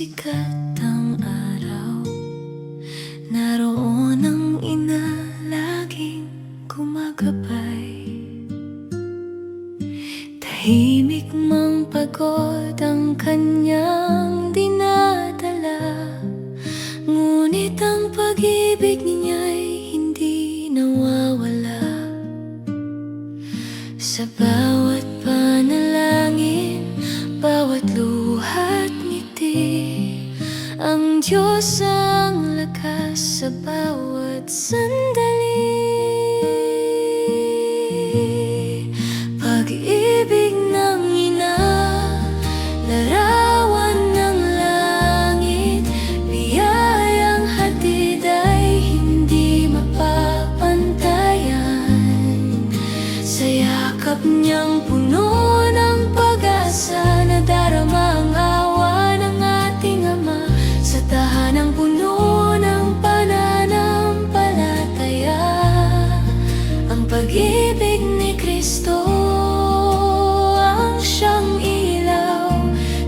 sikat ang araw, naroon ang ina laging gumagabay. Tahimik mang pagod ang kanyang dinadala, ngunit ang pag-ibig niya'y hindi nawawala. Sa bawat panalangin, bawat luha't ngiti, ang Diyos ang lakas sa bawat sandali. Pag-ibig ng ina, larawan ng langit, biyayang hatid ay hindi mapapantayan. Sa yakap niyang puno ng pag-asa, nadarama ang awa ng ating Ama. Sa tahanang puno ng pananampalataya, ang pag-ibig ni Kristo ang siyang ilaw,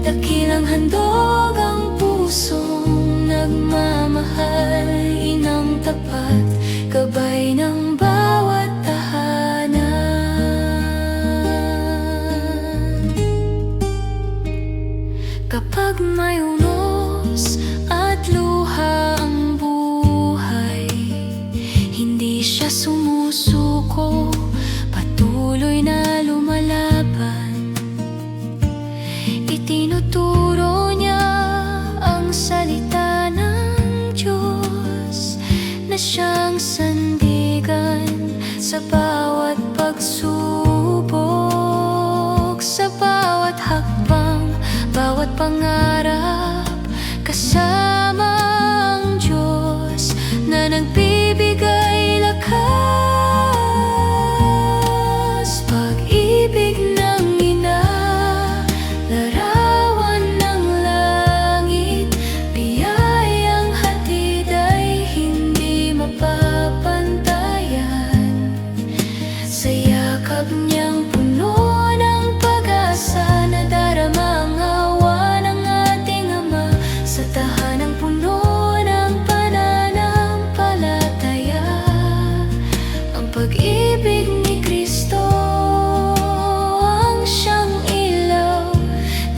dakilang handog ang pusong nagmamahal, inang tapat, gabay ng bawat tahanan. Kapag may unos at luha ang buhay, hindi siya sumusuko, patuloy na lumalaban. Itinuturo niya ang salita ng Diyos na siyang sandigan sa bawat pagsubok, sa bawat hakbang, bawat pangarap, kasama ang Diyos na nagbibigay lakas. Pag-ibig ng ina, larawan ng langit, biyayang hatid ay hindi mapapantayan. Sa yakap niyang puno ng pag-asa, nadarama ang awa ng ating Ama. Sa tahanang puno ng pananampalataya, ang pag-ibig ni Kristo ang siyang ilaw,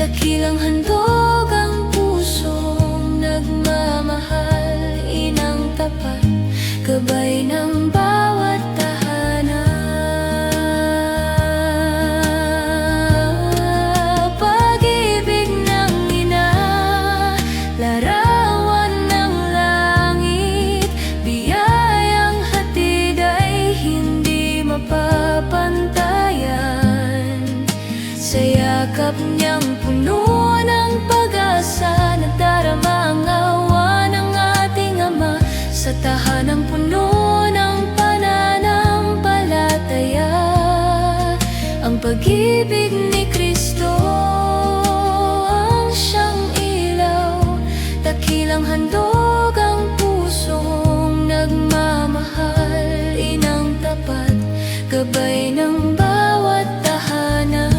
dakilang handog ang pusong nagmamahal, inang tapat, gabay ng bawat tahanan. Pag-ibig ng ina, larawan ng langit, biyayang hatid ay hindi mapapantayan. Sa yakap niyang puno ng pag-asa, nadarama ang awa ng ating Ama. Sa tahanang puno ng pananampalataya, ang pag-ibig ni Kristo ang siyang ilaw, dakilang handog ang pusong nagmamahal, inang tapat, gabay ng bawat tahanan.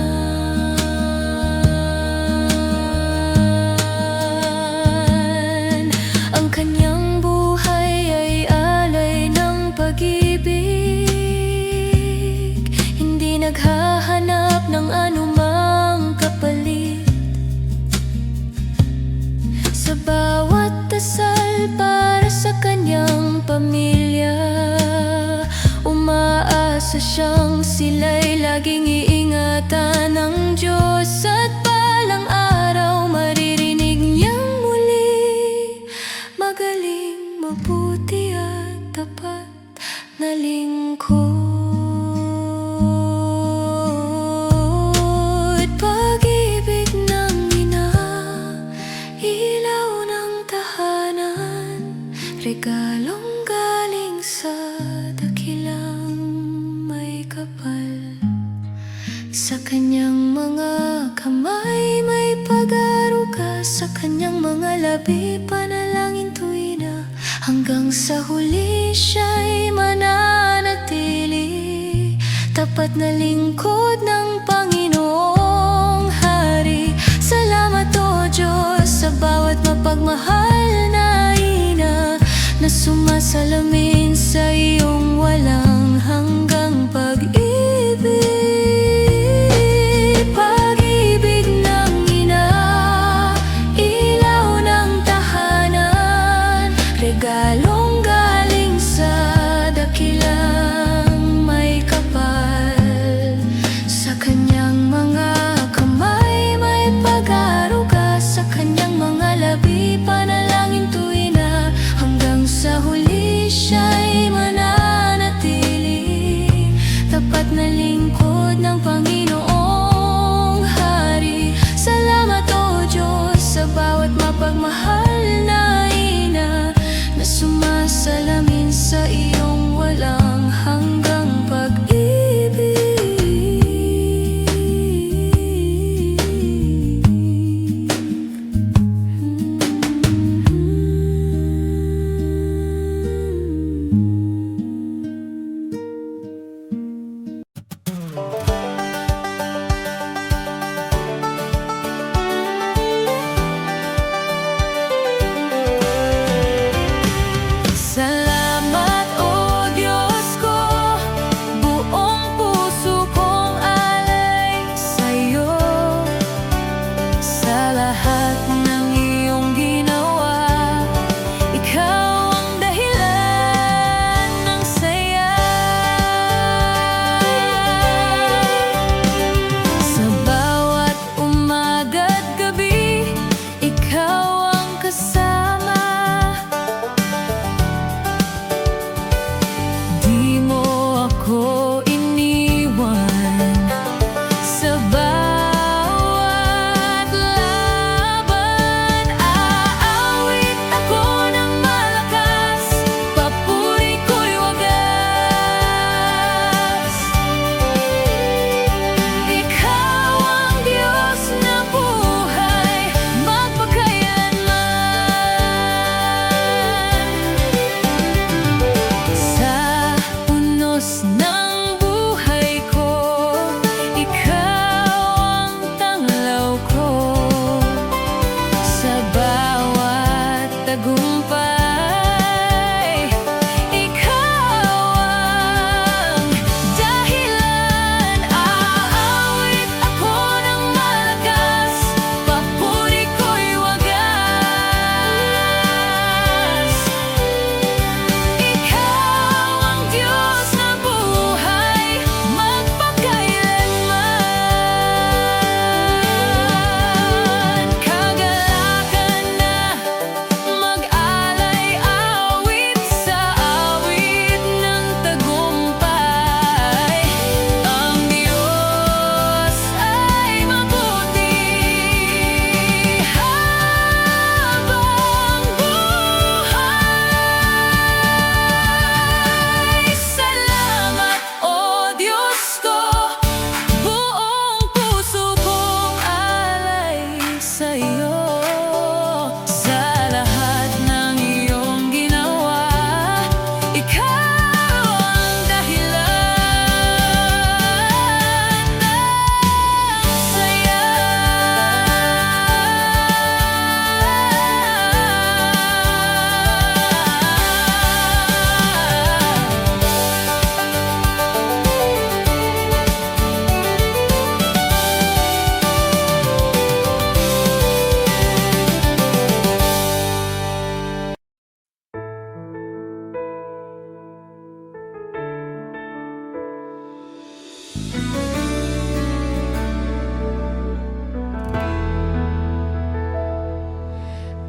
Ang kanyang buhay ay alay ng pag-ibig, hindi naghahanap ng anumang kapalit. Sa bawat dasal para sa kanyang pamilya, umaasa siyang sila'y laging iingatan ng Diyos, at balang araw maririnig niyang muli, magaling, mabuti at tapat na lingkod. Pag-ibig ng ina, ilaw ng tahanan, regalong galing sa dakilang may kapal. Sa kanyang mga kamay may pag-aruga, sa kanyang mga labi panalangin tuwina, hanggang sa huli siya'y mananatili, tapat na lingkod ng Panginoong Hari. Salamat o Diyos sa bawat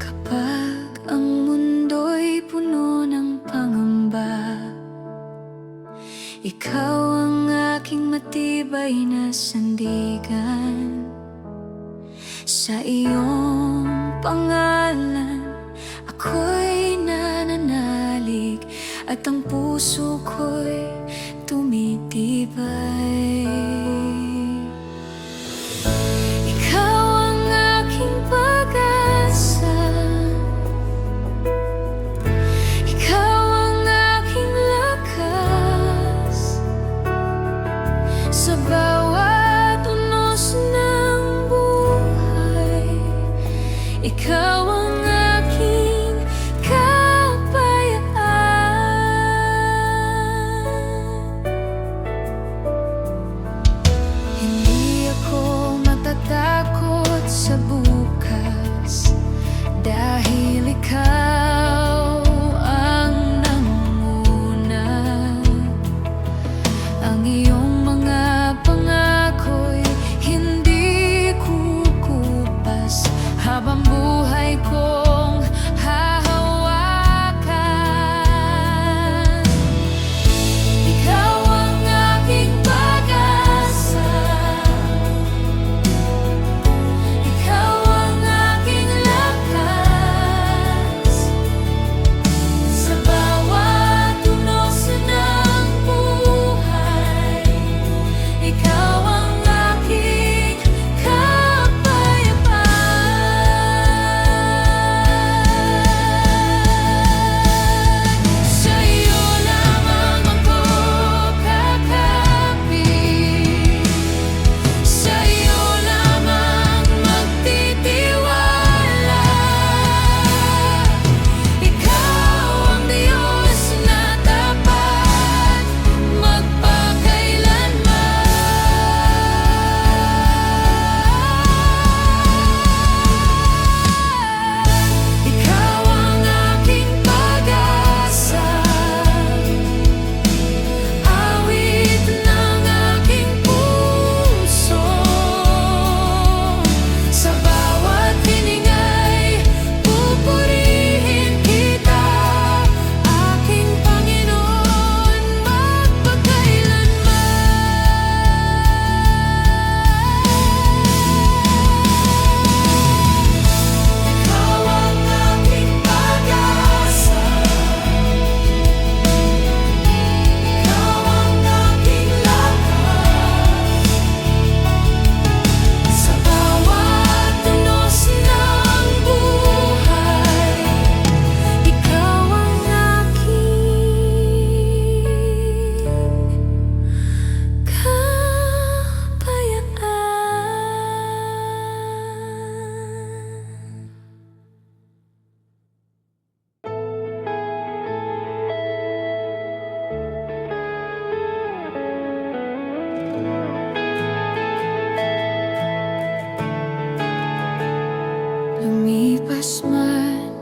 Kapag ang mundo'y puno ng pangamba, ikaw ang aking matibay na sandigan. Sa iyong pangalan ako'y nananalig, at ang puso ko'y tumitibay. Ikaw ang aking pag-asa, ikaw ang aking lakas. Sa bawat unos ng buhay, ikaw ang aking kapayapaan. Hindi ako matatakot sa bukas, dahil ikaw ang nangunguna. Ang iyong mga pangako'y hindi kukupas, habang buhay kong hahawakan. Ikaw ang aking pag-asa, ikaw ang aking lakas. Sa bawat unos ng buhay, ikaw ang aking kapayapaan. Sa iyo lamang ako kakapit, sa iyo lamang magtitiwala. Ikaw ang Diyos na tapat magpakailanman. Ikaw ang aking pag-asa, awit ng aking puso. Sa bawat hininga'y pupurihin kita, aking Panginoon, magpakailanman. Ikaw ang aking pag-asa, ikaw ang aking lakas. Sa bawat unos ng buhay, ikaw ang aking kapayapaan. Lumipas man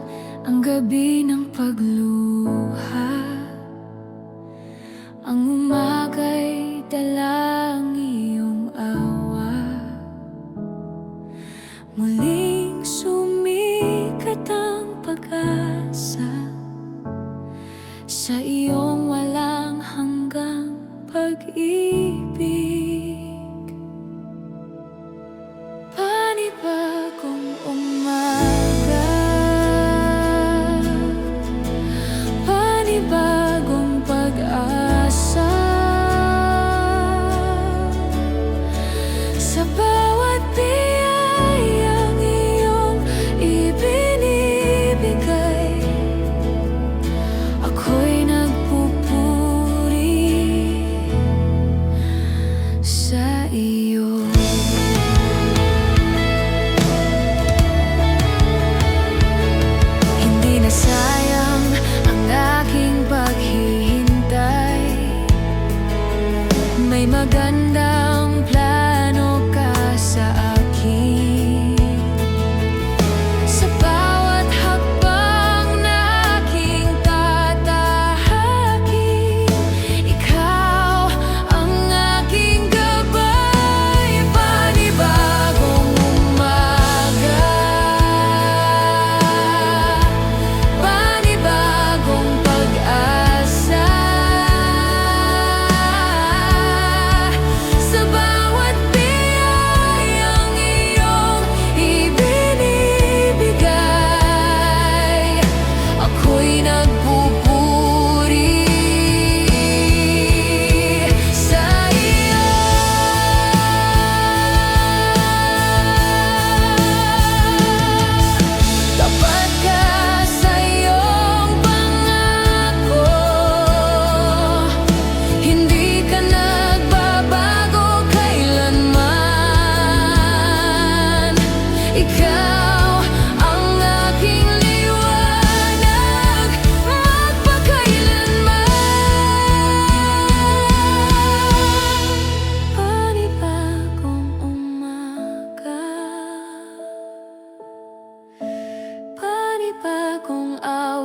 ang gabi ng pagluha, ang umaga'y dalang iyong awa. Muling sumikat ang pag-asa sa iyong walang hanggang pag-ibig. Panibagong umaga, panibagong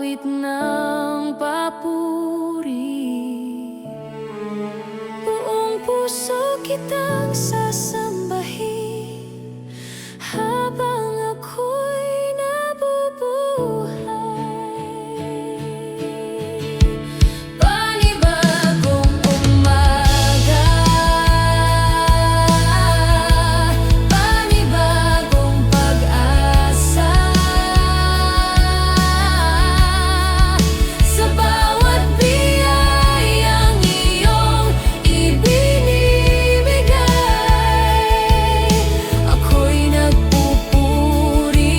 awit ng papuri. Buong puso kitang sasambahin habang ako'y nabubuhay. Panibagong umaga, panibagong pag-asa. Sa bawat biyayang iyong ibinibigay, ako'y nagpupuri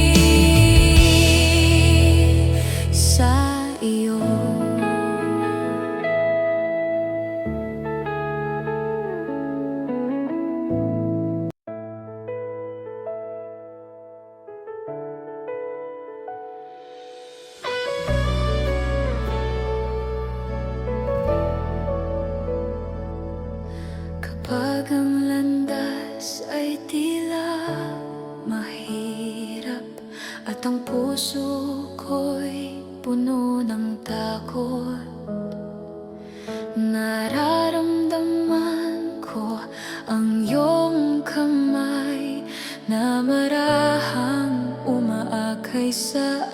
sa iyo. Kapag ang landas ay tila mahirap at ang puso ko'y puno ng takot, nararamdaman ko ang iyong kamay na marahang umaakay sa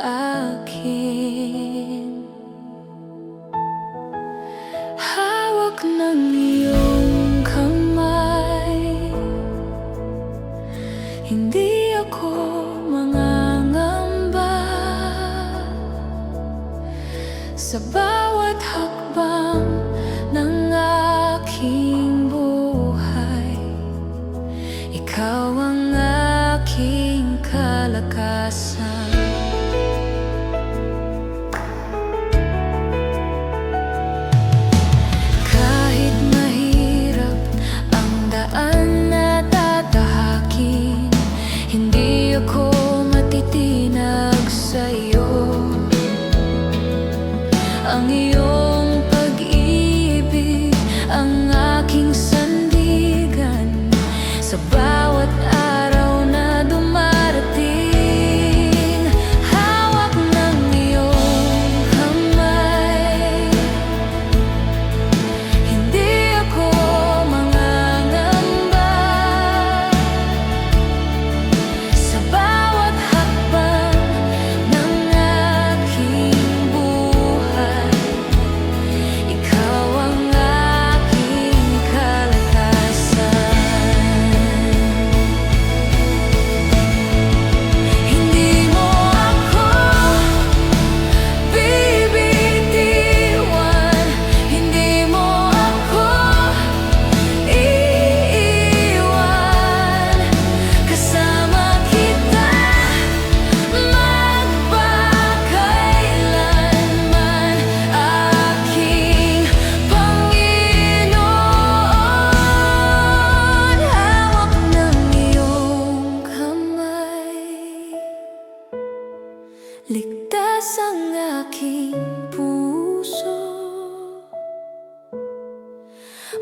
akin. Hawak ng iyong kamay, hindi ako mangangamba. Sa bawat hakbang ng aking buhay, ikaw ang aking kalakasan. Kahit mahirap ang daan na tatahakin, hindi ako matitinag sa'yo. Ang iyong pag-ibig ang aking sandigan sa bawat araw na dumarating. Hawak ng iyong kamay, hindi ako mangangamba. Sa bawat hakbang ng aking buhay, ikaw ang aking kalakasan. Hindi mo ako bibitiwan, hindi mo ako iiwan. Kasama kita magpakailanman, aking Panginoon. Hawak ng iyong kamay, ligtas ang aking puso.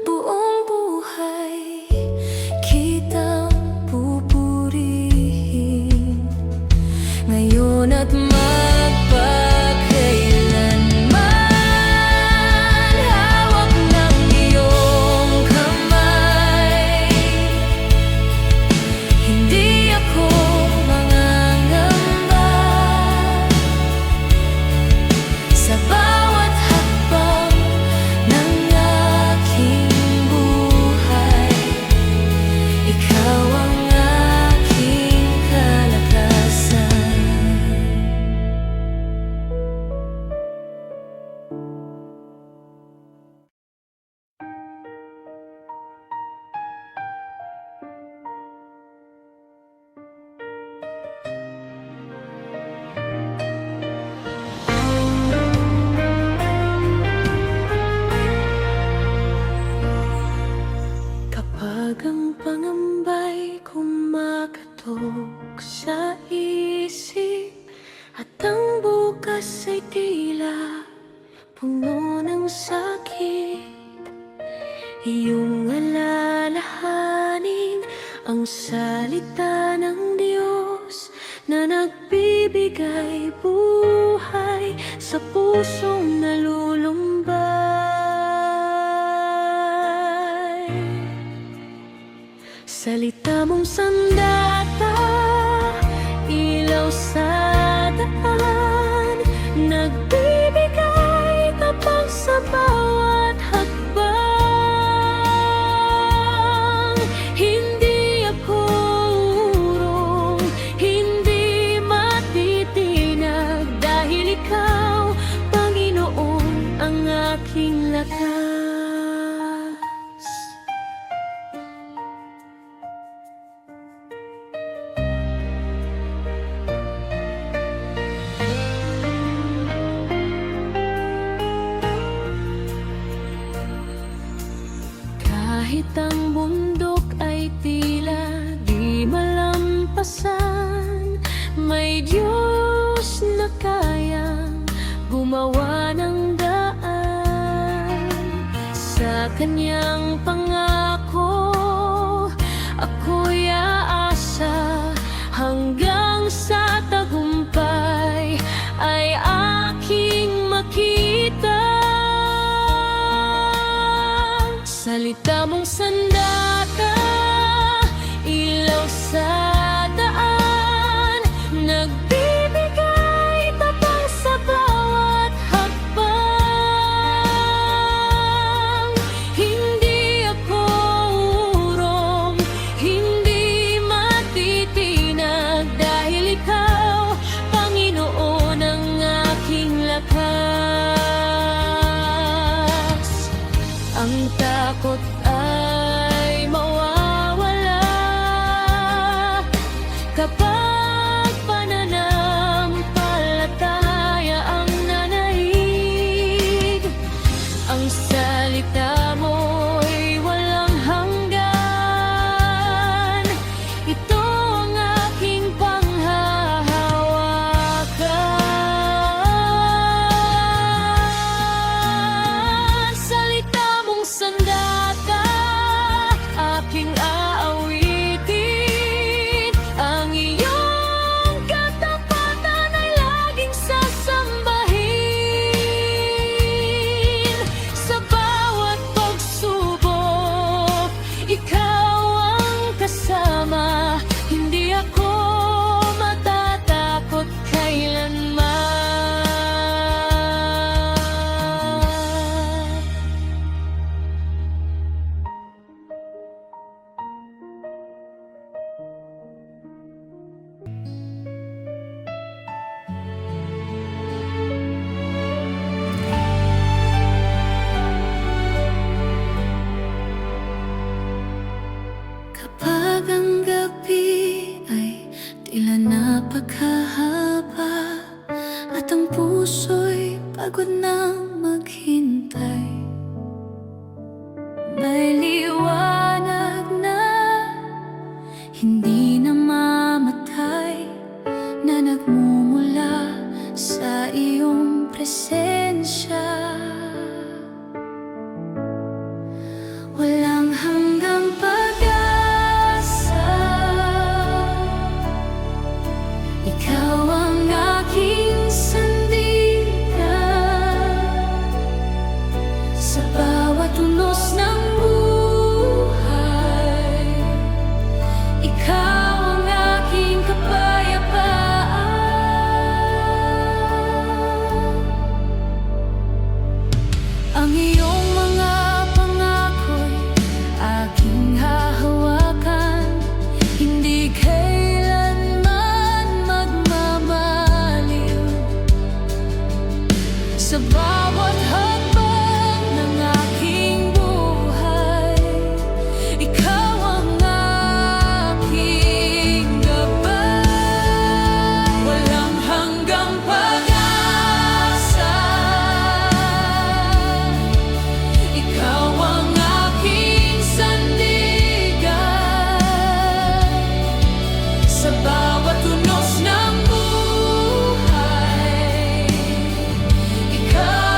Buong buhay kitang pupurihin, ngayon at magpakailanman. Hawak ng iyong kamay, hindi ako mangangamba. Sa bawat hakbang ng aking buhay, ikaw ang aking kalakasan. Kapag ang pangamba'y kumakatok sa isip at ang bukas ay tila puno ng sakit, iyong alalahanin ang salita ng Diyos na nagbibigay buhay sa pusong nalulumbay. Salita mong sandata, ilaw sa daan, nagbibigay tapang sa bawat hakbang. Hindi ako urong, hindi matitinag, dahil ikaw, Panginoon, ang aking lakas. Kahit ang bundok ay tila di malampasan, may Diyos na kayang gumawa ng daan. Sa Kanyang pangako, ako'y aasa, hanggang sa tagumpay ay aking makita. Salita mong sandata, ilaw sa daan, nagbibigay tapang sa bawat hakbang. Hindi ako urong, hindi matitinag, dahil ikaw, Panginoon, ang aking lakas. Ang takot ay mawawala kapag pananampalataya ang nanahig. Ang salita mo'y walang hanggan, ito ang aking panghahawakan. Salita mong sandata, aking aawitin, ang iyong katapatan ay laging sasambahin. Sa bawat pagsubok, ikaw ang kasama, hindi ako matatakot kailanman. Kapag ang gabi ay tila napakahaba, at ang puso'y pagod nang maghintay, may liwanag na hindi namamatay, na nagmumula sa iyong presensya. Walang hanggang pag-asa, ikaw ang aking sandigan. Sa bawat unos ng buhay, ikaw ang aking kapayapaan. Ang iyong mga pangako'y aking hahawakan, hindi kailanman magmamaliw. Sa bawat hakbang ng aking buhay, ikaw ang aking gabay. Walang hanggang pag-asa, ikaw ang aking sandigan. Sa bawat unos ng buhay, ikaw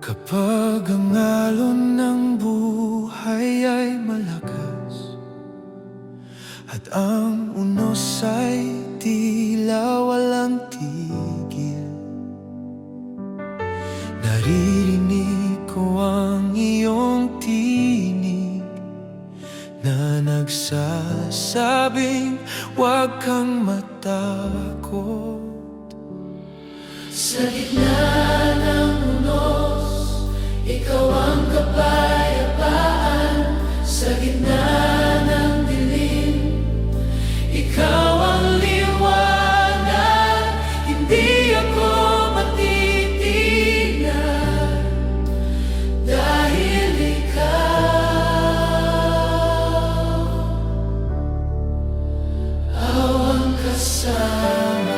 Kapag ang alon ng buhay ay malakas at ang unos ay tila walang tigil, naririnig ko ang iyong tinig na nagsasabing huwag kang matakot. Sa gitna ng unos, ikaw ang kapayapaan. Sa gitna ng dilim, ikaw ang liwanag. Hindi ako matitinag dahil ikaw ang kasama.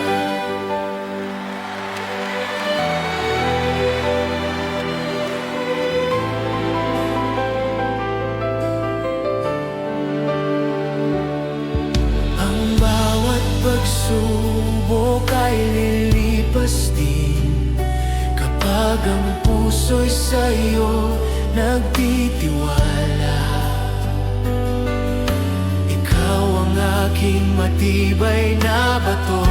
Pagsubok ay lilipas din kapag ang puso'y sa'yo nagtitiwala. Ikaw ang aking matibay na bato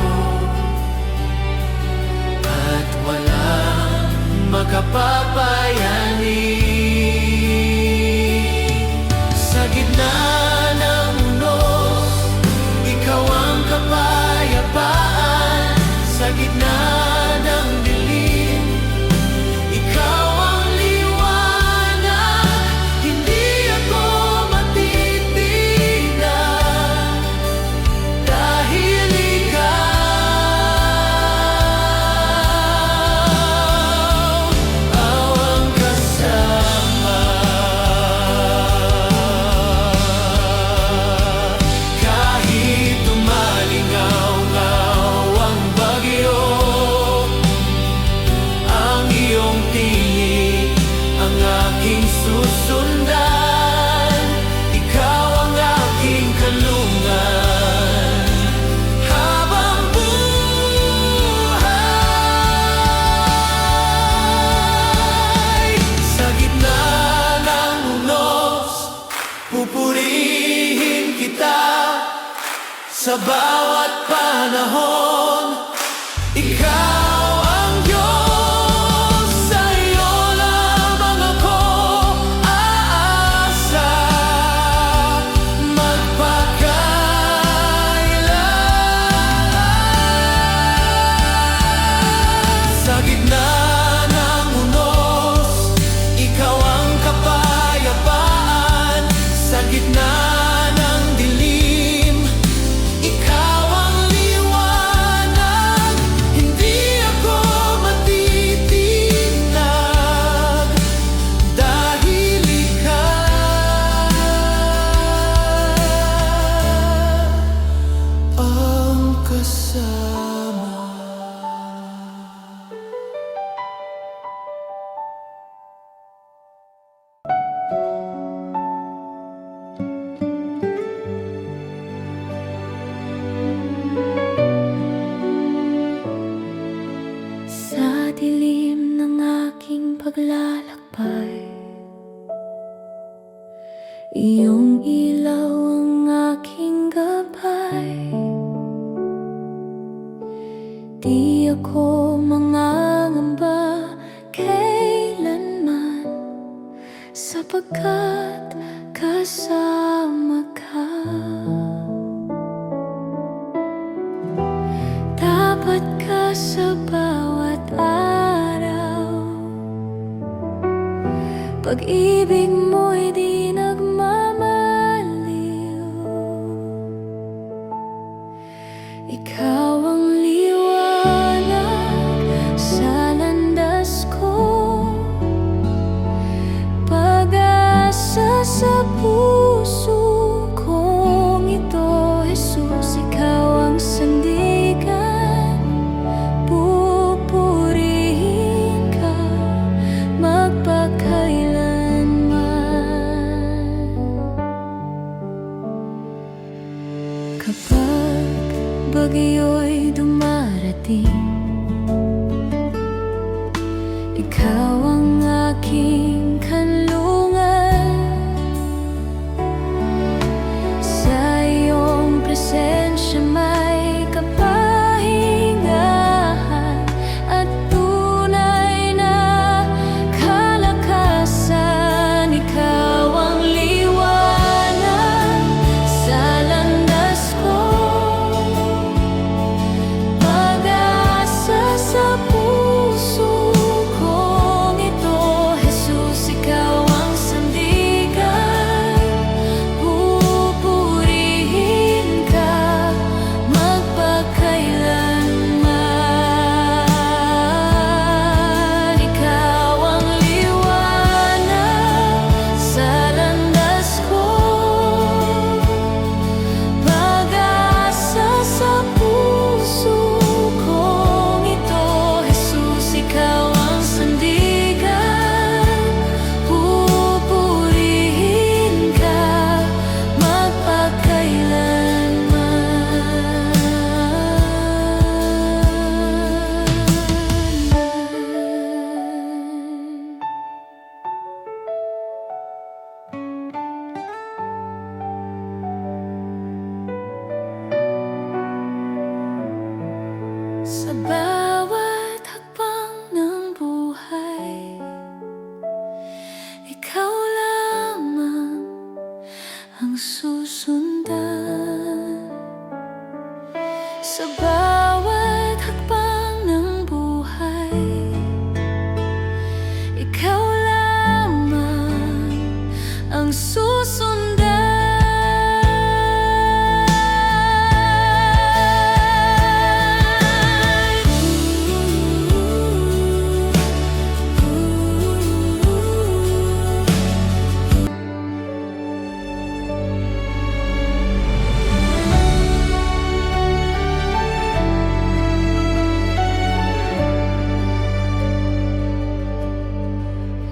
at walang makapapayani. Sa gitna ng unos, ikaw ang kapayapaan. Sa gitna ng dilim, ikaw ang liwanag. Hindi ako matitinag dahil ikaw ang kasama. Kahit tumalingaw-ngaw ang bagyo, ang iyong tinig ang aking susundan. Ikaw ang aking kalungan habang buhay. Sa gitna ng unos, pupurihin kita sa bawat panahon. Ikaw ang Diyos, sa iyo lamang ako aasa magpakailan. Sa gitna ng unos, ikaw ang kapayapaan. Sa gitna ng dilim, ikaw ang liwanag. Hindi ako matitinag dahil ikaw ang kasama. Sa dilim ng aking paglalakbay, iyong ilaw ang aking gabay. Di ako mangangamba kailanman, sapagkat kasama ka. Dapat ka sa bawat araw, pag-ibig mo'y di nagmamaliw. Ikaw ang liwanag sa landas ko, pag-asa sa puso kong ito. Jesus, ikaw ang sandigan, pupurihin ka magpakailanman. Kapag bagyo'y dumarating, ikaw ang aking kanlungan. Sa iyong presensya may kapahingahan at tunay na kalakasan. Ikaw ang liwanag sa landas ko, pag-asa sa puso kong ito. Jesus, ikaw ang sandigan, pupurihin ka magpakailanman. Ikaw ang liwanag sa landas ko, pag-asa sa puso kong ito. Jesus, ikaw ang sandigan, pupurihin ka magpakailanman. Sa bawat hakbang ng buhay, ikaw lamang ang susundan. Sa bawat hakbang ng buhay, ikaw lamang ang susundan.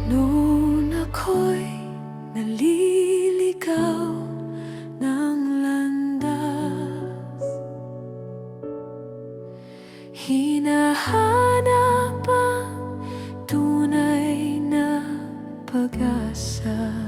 Noon ako'y naliligaw ng landas, hinahanap ang tunay na pag-asa.